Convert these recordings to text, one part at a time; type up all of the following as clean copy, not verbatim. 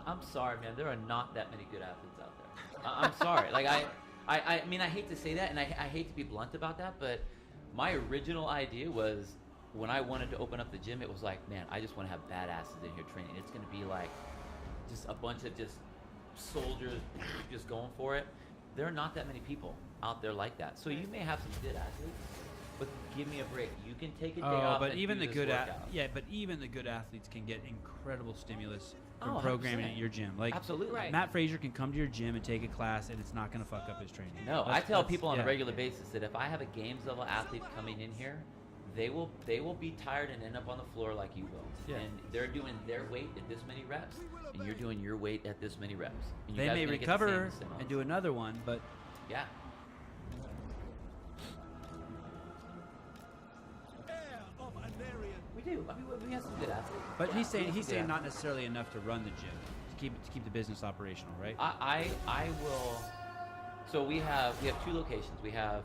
I'm sorry, man. There are not that many good athletes out there. I'm sorry. Like I mean, I hate to say that, and I hate to be blunt about that, but my original idea was when I wanted to open up the gym, it was like, man, I just want to have badasses in here training. It's going to be like just a bunch of just soldiers just going for it. There are not that many people out there like that. So you may have some good athletes, but give me a break. You can take a day off. But and even do the this good workout. but even the good athletes can get incredible stimulus from 100%. programming at your gym. Like Absolutely. Right. Matt Frazier can come to your gym and take a class, and it's not going to fuck up his training. No, I tell people on yeah. a regular basis that if I have a games level athlete coming in here, they will be tired and end up on the floor like you will. Yeah. And they're doing their weight at this many reps, and you're doing your weight at this many reps. And you They guys may are gonna get the recover same and do another one, but Yeah. We do. I mean, we have some good athletes. but he's We have saying some good not necessarily enough to run the gym to keep the business operational, right? I will. So we have two locations. We have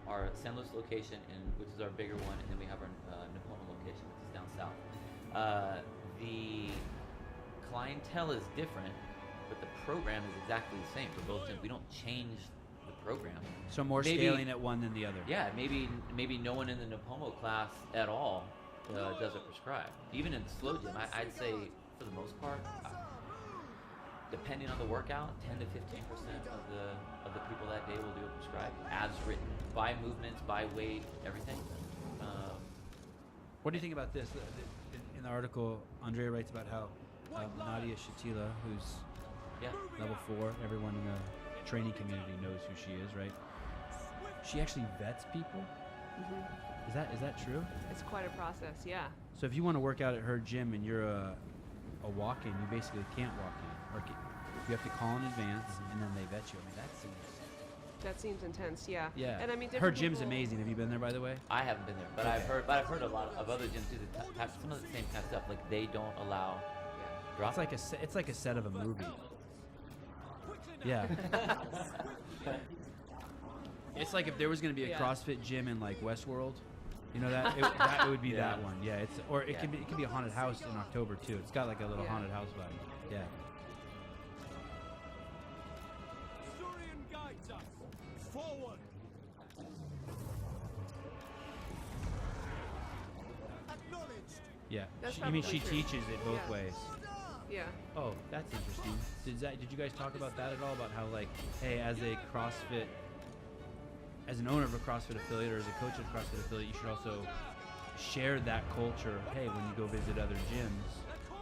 our San Luis location, which is our bigger one, and then we have our Napoleon location, which is down south. The clientele is different, but the program is exactly the same for both gyms. We don't change the program. So more Maybe- scaling at one than the other. Yeah, maybe no one in the Napomo class at all does it prescribe. Even in the slow gym, I'd say for the most part, depending on the workout, 10 to 15% of the people that day will do it prescribed, as written, by movements, by weight, everything. What do you think about this? In the article, Andrea writes about how Nadia Shatila, who's Yeah. level 4, everyone in the training community knows who she is, right? She actually vets people. Mm-hmm. Is that true? It's quite a process, yeah. So if you want to work out at her gym and you're a walk-in, you basically can't walk in, or you have to call in advance, and then they vet you. I mean, That seems intense, yeah. yeah. And I mean, her different gym's people- amazing. Have you been there, by the way? I haven't been there, but I've heard a lot of other gyms do some of the same kind of stuff. Like they don't allow Yeah. drop. It's like a set of a movie. Yeah. It's like if there was going to be a Yeah. CrossFit gym in like Westworld, you know that it would be Yeah. that one. Yeah, it could be a haunted house in October too. It's got like a little Yeah. haunted house vibe. Yeah. Surian guides us. Forward. Acknowledged. Yeah. That's You mean probably she true. teaches it both Yeah. ways. Yeah. Oh, that's interesting. Did you guys talk about that at all? About how like, hey, as an owner of a CrossFit affiliate or as a coach of a CrossFit affiliate, you should also share that culture. Hey, when you go visit other gyms,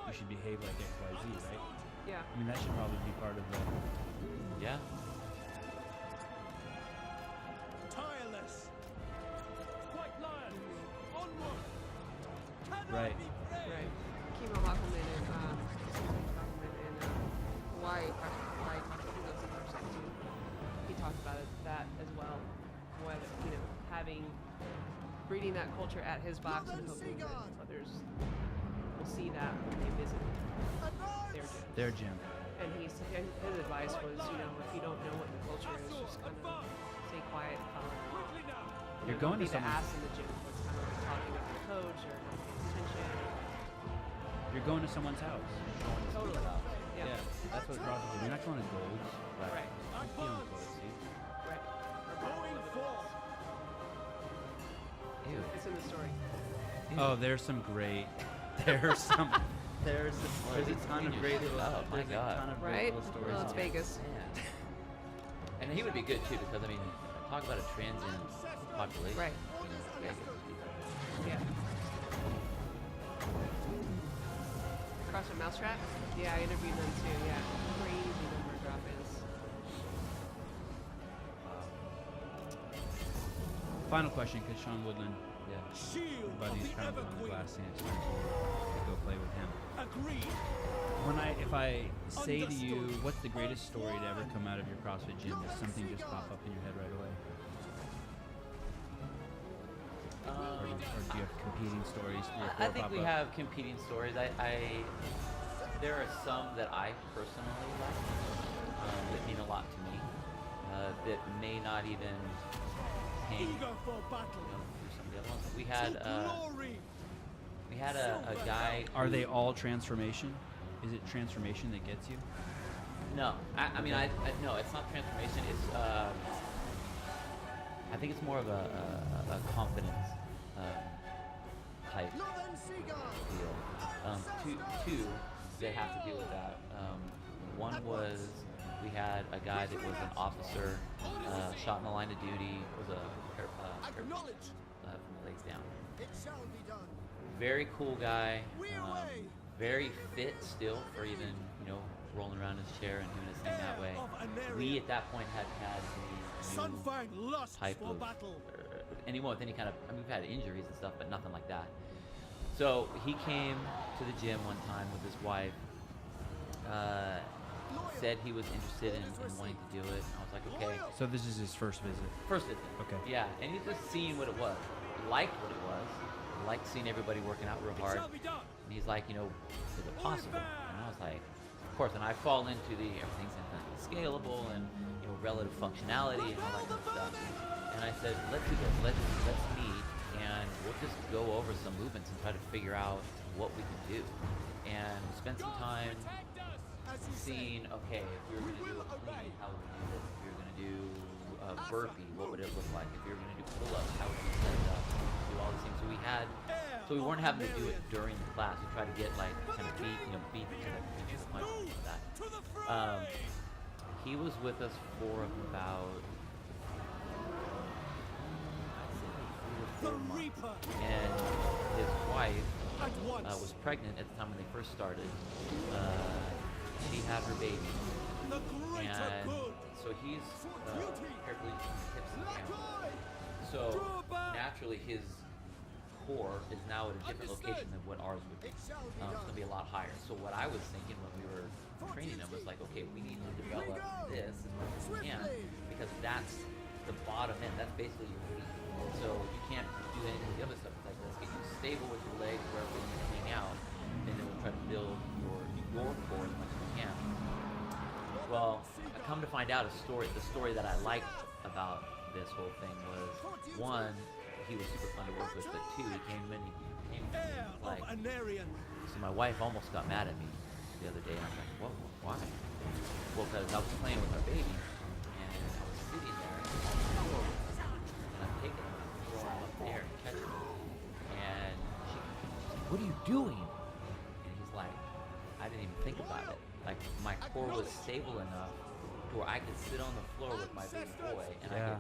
you should behave like X, Y, Z, right? Yeah. I mean, that should probably be part of the. Yeah. Tireless. White lion. Onward. Cannot Right. be brave. Right. Kimo Hakumen and Hawaii he talked about that as well. Whether breeding that culture at his box and hoping that others will see that when they visit their gym. Their gym. And his advice was, if you don't know what the culture is, just kind of stay quiet and follow. Quickly now. You're going be to the someone. ass in the gym. It's kind of like talking with the coach or not paying attention. You're going to someone's house. Totally. Yeah. That's what CrossFit is. You're not going to Gold's. Right. I'm feeling close, see? Right. Going forth. Ew. It's in the story. Oh, there's some great. There's a ton of great little. Oh, my there's a God. ton of great Right? little stories. Well, it's in it. Vegas. Man. And he would be good too because talk about a transient population. Right. Vegas. Yeah. CrossFit Mousetrap? Yeah, I interviewed them too. Yeah. Crazy number of drop-ins. Final question, because Sean Woodland, Yeah. Shield of buddy's the kind of on the Everqueen. glass, and it's time to go play with him. Agreed. If I say to you, Understood. what's the greatest story to ever come out of your CrossFit gym? Does something just pop up in your head right away? Or do you have competing stories? Three or four I think pop we up? have competing stories. There are some that I personally like that mean a lot to me that may not even hang Eager for battle. through some of the other ones. To glory. We had a guy. Are they all transformation? Is it transformation that gets you? No, I mean, no, it's not transformation. It's I think it's more of a confidence type deal. Two that have to deal with that. One was we had a guy that was an officer, shot in the line of duty, was from the legs down. Very cool guy, very fit still for even, rolling around his chair and doing his thing that way. We at that point had the type of anyone with any kind of, we've had injuries and stuff, but nothing like that. So he came to the gym one time with his wife, said he was interested in wanting to do it. And I was like, okay. So this is his first visit. First visit. Okay. Yeah, and he's just seeing what it was. Liked what it was. Liked seeing everybody working out real hard. And he's like, is it possible? And I was like, of course. And I fall into the everything's scalable and relative functionality and all that kind of stuff. And I said, let's do this. Let's meet and we'll just go over some movements and try to figure out what we can do. And spend some time seeing, okay, if we were going to do a clean, how would we do this? If we were going to do a burpee, what would it look like? If we were going to do pull-ups, how would we set it up? Do all these things. So we weren't having to do it during the class. We tried to get kind of beat kind of into the punch like that. He was with us for about 3 or 4 months, and his wife was pregnant at the time when they first started. She had her baby, and so he's paraplegic from his hips and down. So naturally, his core is now at a different location than what ours would be. It's going to be a lot higher. So what I was thinking when we were training him was like, okay, we need to develop this as much as we can, because that's the bottom end. That's basically your knee. So you can't do any of the other stuff. It's like, let's get you stable with your legs wherever you hang out, and then we'll try to build your core as much as we can. Well, I come to find out the story that I liked about this whole thing was, one, he was super fun to work with, but two, he came in like, so my wife almost got mad at me the other day, and I'm like, whoa, why? Well, because I was playing with our baby, and I was sitting there, and I'm taking him, throwing him up in the air, and catching him, and she's like, what are you doing? And he's like, I didn't even think about it. Like, my core was stable enough to where I could sit on the floor with my baby boy, and I could,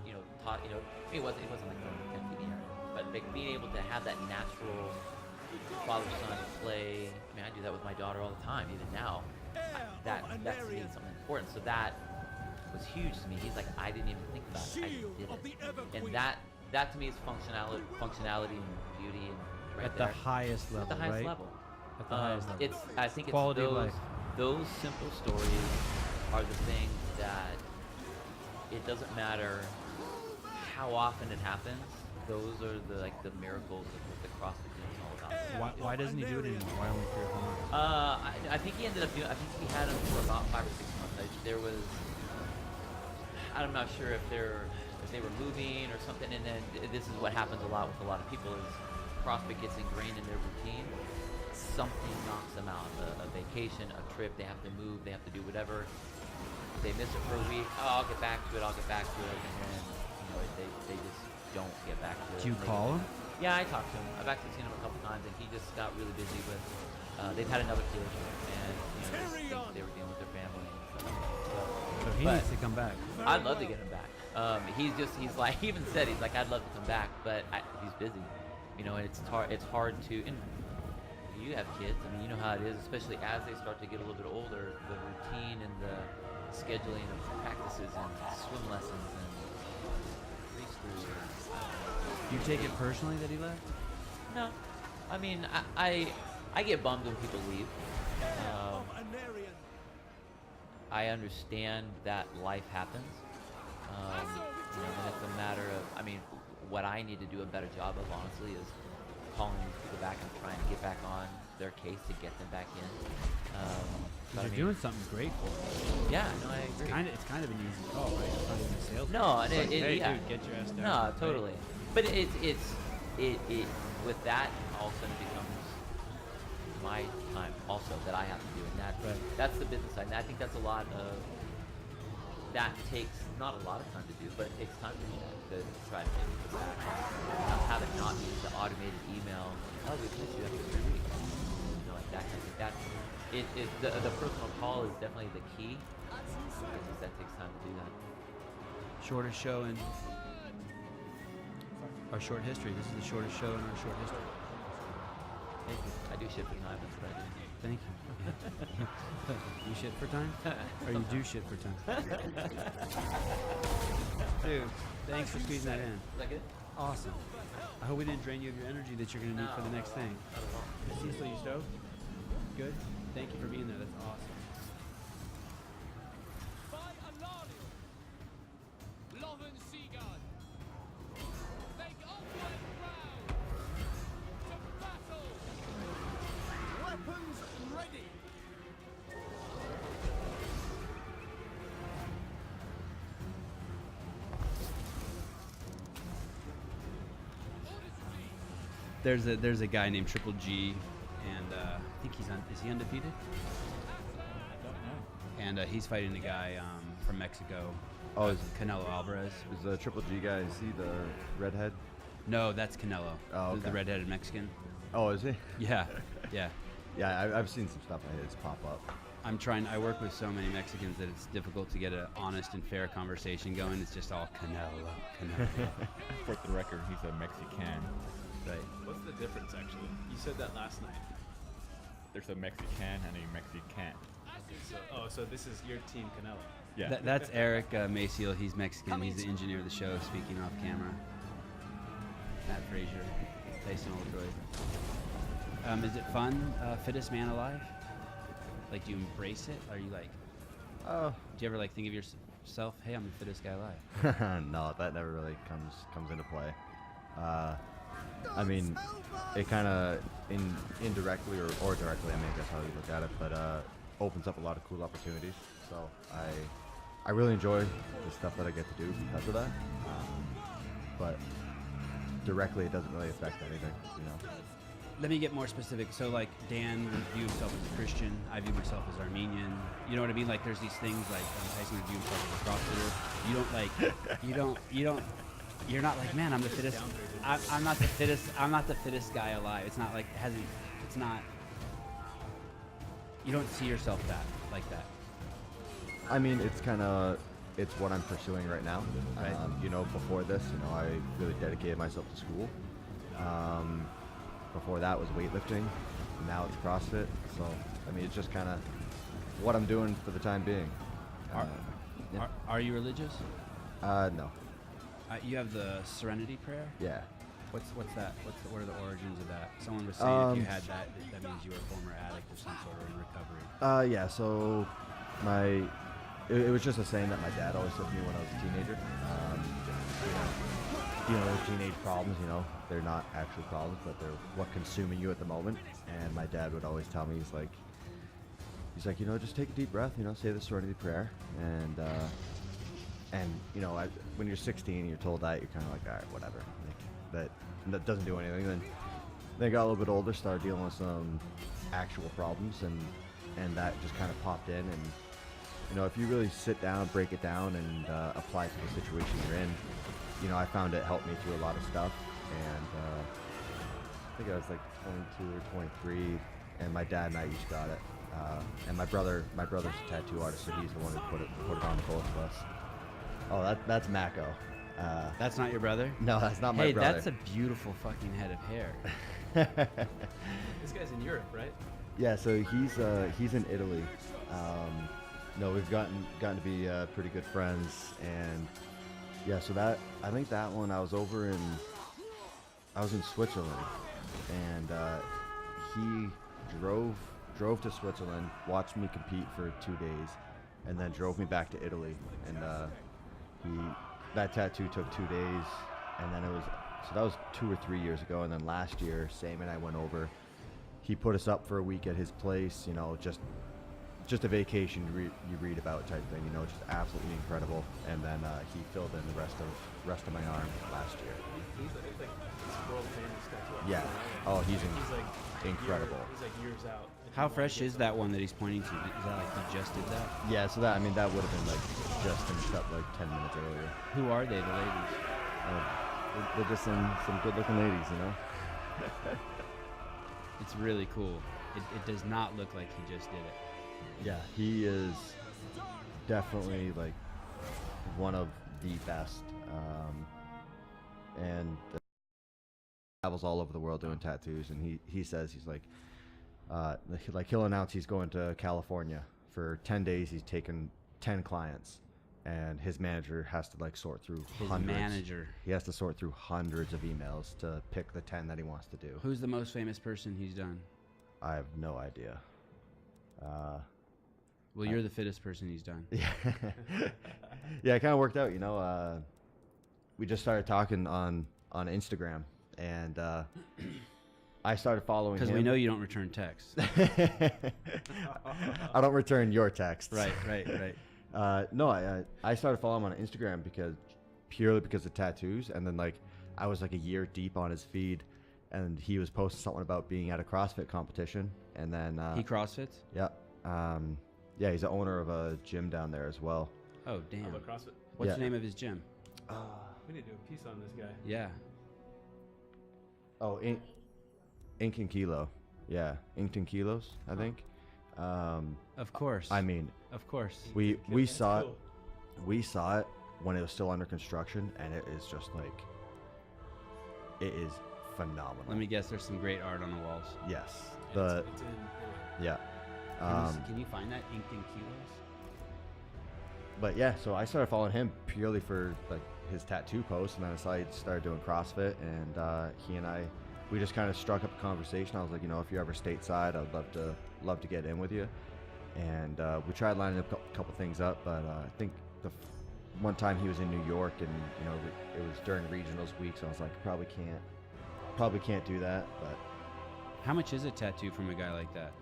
it wasn't like 10 feet in the air, but like being able to have that natural father-son play. I mean, I do that with my daughter all the time, even now. That's to me something important. So that was huge to me. He's like, I didn't even think about it. I just did it. And that to me is functionality and beauty, and right at there. the highest level. At the highest right? level. At the highest level. I think Quality of life. Those simple stories are the things that it doesn't matter how often it happens. Those are the miracles of what the CrossFit gym is all about. Why doesn't he do it anymore? Why only 3 or 4 months? I think he ended up doing. I think he had him for about 5 or 6 months. I'm not sure if they were moving or something. And then this is what happens a lot with a lot of people is CrossFit gets ingrained in their routine. Something knocks them out. A vacation, a trip. They have to move. They have to do whatever. They miss it for a week. Oh, I'll get back to it. And then they just don't get back to it. Do you call him? Yeah, I talked to him. I've actually seen him a couple times, and he just got really busy with. They've had another kid, and they were dealing with their family and stuff. So he needs to come back. I'd love to get him back. He's like, he even said, he's like, I'd love to come back, but he's busy. And it's hard to. And you have kids. I mean, you know how it is, especially as they start to get a little bit older. The routine and the scheduling of practices and swim lessons and preschool. Do you take it personally that he left? No, I mean, I get bummed when people leave. I understand that life happens, and it's a matter of. I mean, what I need to do a better job of, honestly, is calling these people back and trying to get back on their case to get them back in. But you're doing something great for them. Yeah, no, I agree. It's kind of an easy call, right? It's not even a sales. No, call. and It's like, hey, yeah. dude, get your ass down. No, totally. But it with that, all of a sudden becomes my time also that I have to do, and Right. that's the business side. And I think that's a lot of that takes not a lot of time to do, but it takes time to do that to try to make it back. Have it not be the automated email. Oh, we missed you after 3 weeks. You know, like that kind of thing. The personal call is definitely the key. It's just that takes time to do that. Shortest show in our short history. This is the shortest show in our short history. Thank you. I do shit for time. That's what I do. Thank you. You shit for time? Or you do shit for time? Dude, thanks for squeezing that in. Is that good? Awesome. I hope we didn't drain you of your energy that you're going to need for the next thing. Not at all. Cecil, you stoked? Good? Thank you for being there. That's awesome. Weapons ready. There's a guy named Triple G, and I think is he undefeated? And he's fighting a guy from Mexico. Oh, is Canelo Alvarez. the Triple G guy? Is he the redhead? No, that's Canelo. Oh, The okay. redheaded Mexican. Oh, is he? Yeah, yeah. Yeah, I've seen some stuff of his pop up. I work with so many Mexicans that it's difficult to get an honest and fair conversation going. It's just all Canelo. For the record, he's a Mexican. Right. What's the difference, actually? You said that last night. There's a Mexican and a Mexican. So this is your team, Canelo. Yeah. That's Eric Maciel. He's Mexican. He's the engineer of the show, speaking off camera. Matt Frazier, Tyson Oldroyd. Is it fun, fittest man alive? Like, do you embrace it? Are you like, Oh, do you ever like think of yourself, hey, I'm the fittest guy alive? no, that never really comes into play. I mean, it kind of indirectly or directly, I mean, I guess how you look at it, but opens up a lot of cool opportunities. So I really enjoy the stuff that I get to do because of that. But directly, it doesn't really affect anything, you know. Let me get more specific. So, like, Dan would view himself as a Christian. I view myself as Armenian. You know what I mean? Like, there's these things like Tyson would view himself as a CrossFitter. You don't like, you're not like, man, I'm the fittest. I'm not the fittest. I'm not the fittest guy alive. It's not like it's not. You don't see yourself like that. I mean, it's what I'm pursuing right now. Right. You know, before this, you know, I really dedicated myself to school. Before that was weightlifting. Now it's CrossFit. So, I mean, it's just kind of what I'm doing for the time being. Yeah. Are you religious? No. You have the Serenity Prayer. Yeah. What's that? What are the origins of that? Someone was saying if you had that means you were a former addict of some sort or in recovery. Yeah. So, it was just a saying that my dad always said to me when I was a teenager. You know, those teenage problems, you know, they're not actual problems, but they're what consuming you at the moment. And my dad would always tell me, he's like, you know, just take a deep breath, you know, say the Serenity Prayer, and you know, when you're 16 and you're told that, you're kind of like, all right, whatever. Like, that doesn't do anything. Then they got a little bit older, started dealing with some actual problems, and that just kind of popped in. And you know, if you really sit down, break it down, and apply it to the situation you're in, you know, I found it helped me through a lot of stuff. And I think I was like 22 or 23, and my dad and I each got it. And my brother's a tattoo artist, so he's the one who put it on both of us. Oh, that's Mako. That's not your brother? No, that's not my hey, brother. that's a beautiful fucking head of hair. This guy's in Europe, right? Yeah, so he's in Italy. No, we've gotten to be pretty good friends, and yeah, so I think that one I was in Switzerland, and he drove to Switzerland, watched me compete for 2 days, and then drove me back to Italy, and that tattoo took 2 days, and then that was 2 or 3 years ago, and then last year, Sam and I went over. He put us up for a week at his place, you know, just a vacation you read about type thing, you know, just absolutely incredible. And then he filled in the rest of my arm last year. He's like world famous tattoo artist. Yeah. Oh, he's like incredible. He's like years out. If How you wanna fresh get is that one that he's pointing to? Is that like he just did that? Yeah, so that, I mean, that would have been like just finished up like 10 minutes earlier. Who are they, the ladies? They're just some good-looking ladies, you know. It's really cool. It does not look like he just did it. Yeah, he is definitely like one of the best, and travels all over the world doing tattoos. And he says he's like he'll announce he's going to California for 10 days. He's taken 10 clients, and his manager has to like sort through hundreds. He has to sort through hundreds of emails to pick the 10 that he wants to do. Who's the most famous person he's done? I have no idea. Well, you're the fittest person he's done. Yeah, yeah, it kind of worked out, you know. We just started talking on Instagram, and I started following him. Because we know you don't return texts. I don't return your texts. Right. No, I started following him on Instagram purely because of tattoos, and then like I was like a year deep on his feed, and he was posting something about being at a CrossFit competition, and then He CrossFits? yeah, yeah, he's the owner of a gym down there as well. Oh, damn. How about CrossFit? What's Yeah. the name of his gym? We need to do a piece on this guy. Yeah. Oh, Ink and Kilo, yeah, Inked and Kilos, I think. Of course. I mean, Of course. we That's saw cool. we saw it when it was still under construction, and it is just like, it is phenomenal. Let me guess, there's some great art on the walls. Yes, And it's in Italy. yeah. Can you find that inked in kilos? But yeah, so I started following him purely for like his tattoo posts, and then I saw he started doing CrossFit, and he and we just kind of struck up a conversation. I was like, you know, if you're ever stateside, I'd love to get in with you. And we tried lining up a couple things up, but I think one time he was in New York, and you know, it was during regionals week, so I was like, probably can't do that. But How much is a tattoo from a guy like that?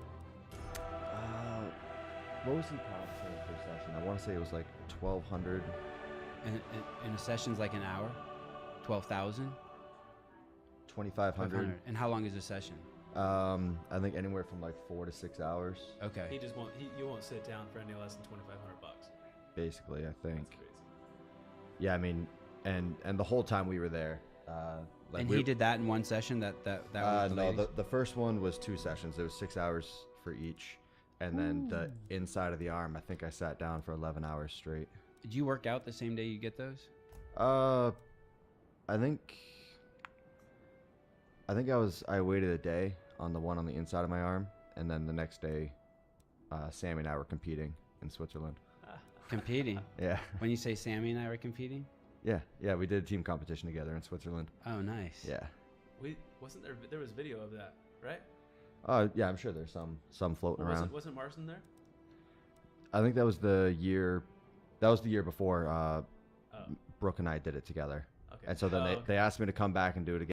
what was he costing per session? I want to say it was like 1,200. And a session's like an hour? 12,000? 2,500. And how long is a session? I think anywhere from like 4 to 6 hours, Okay. He just won't. You won't sit down for any less than $2,500. basically. I think. That's crazy. Yeah, I mean, and the whole time we were there, like And we, he did that in one session? That was the no, ladies? the first one was 2 sessions. It was 6 hours for each, and then the inside of the arm, I think I sat down for 11 hours straight. Did you work out the same day you get those? I think I waited a day on the one on the inside of my arm, and then the next day, Sammy and I were competing in Switzerland. Competing? Yeah, When you say Sammy and I were competing? yeah, we did a team competition together in Switzerland. Oh, nice. Yeah. Wasn't there? There was video of that, right? Yeah, I'm sure there's some floating Or around. wasn't Marston there? I think that was the year before Oh, Brooke and I did it together. okay. And so then Oh, they asked me to come back and do it again.